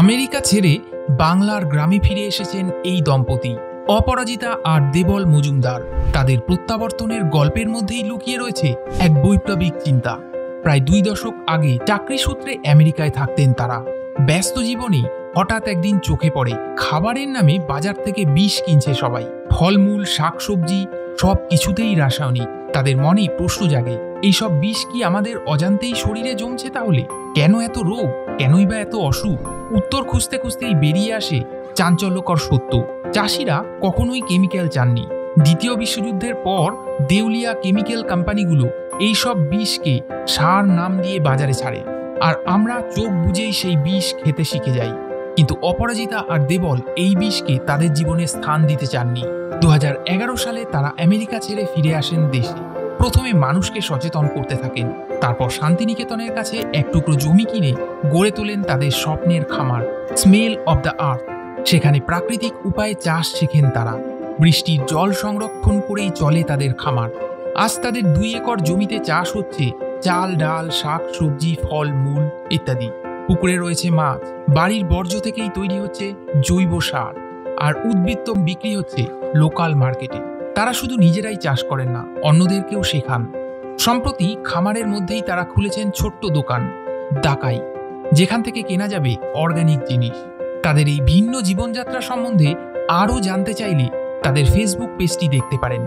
America ছেড়ে বাংলার গ্রামে ফিরে এসেছেন এই দম্পতি অপরাজিতা আর দেবল মজুমদার। তাদের প্রত্যাবর্তনের গল্পের মধ্যেই লুকিয়ে রয়েছে এক বৈপ্লবিক চিন্তা। প্রায় 2 দশক আগে চাকরি সূত্রে আমেরিকায় থাকতেন তারা। ব্যস্ত জীবনে হঠাৎ একদিন চোখে পড়ে খাবারের নামে বাজার থেকে বিষ কিনছে সবাই। ফলমূল, শাকসবজি সব কিছুতেই রাসায়নিক। তাদের মনে প্রশ্ন জাগে, এইসব বিষ কি আমাদের অজান্তেই শরীরে জমছে? তাহলে কেন এত রোগ, কেনই বা এত অসুখ? উত্তর খুঁজতে খুঁজতেই বেরিয়ে আসে চাঞ্চল্যকর সত্য। চাষিরা কখনোই কেমিক্যাল চাননি। দ্বিতীয় বিশ্বযুদ্ধের পর দেউলিয়া কেমিক্যাল কোম্পানিগুলো এইসব বিষকে সার নাম দিয়ে বাজারে ছাড়ে, আর আমরা চোখ বুজেই সেই বিষ খেতে শিখে যাই। কিন্তু অপরাজিতা আর দেবল এই বিষকে তাদের জীবনে স্থান দিতে চাননি। 2011 সালে তারা আমেরিকা ছেড়ে ফিরে আসেন দেশে। প্রথমে মানুষকে সচেতন করতে থাকেন, তারপর শান্তিনিকেতনের কাছে এক টুকরো জমি কিনে গড়ে তোলেন তাদের স্বপ্নের খামার স্মেল অব দ্য আর্থ। সেখানে প্রাকৃতিক উপায়ে চাষ শেখেন তারা। বৃষ্টির জল সংরক্ষণ করেই চলে তাদের খামার। আজ তাদের 2 একর জমিতে চাষ হচ্ছে চাল, ডাল, শাক, সবজি, ফল মূল ইত্যাদি। পুকুরে রয়েছে মাছ। বাড়ির বর্জ্য থেকেই তৈরি হচ্ছে জৈব সার, আর উদ্বৃত্ত বিক্রি হচ্ছে লোকাল মার্কেটে। তারা শুধু নিজেরাই চাষ করেন না, অন্যদেরকেও শেখান। সম্প্রতি খামারের মধ্যেই তারা খুলেছেন ছোট্ট দোকান ডাকাই, যেখান থেকে কেনা যাবে অর্গানিক জিনিস। তাদের এই ভিন্ন জীবনযাত্রা সম্বন্ধে আরও জানতে চাইলে তাদের ফেসবুক পেজটি দেখতে পারেন।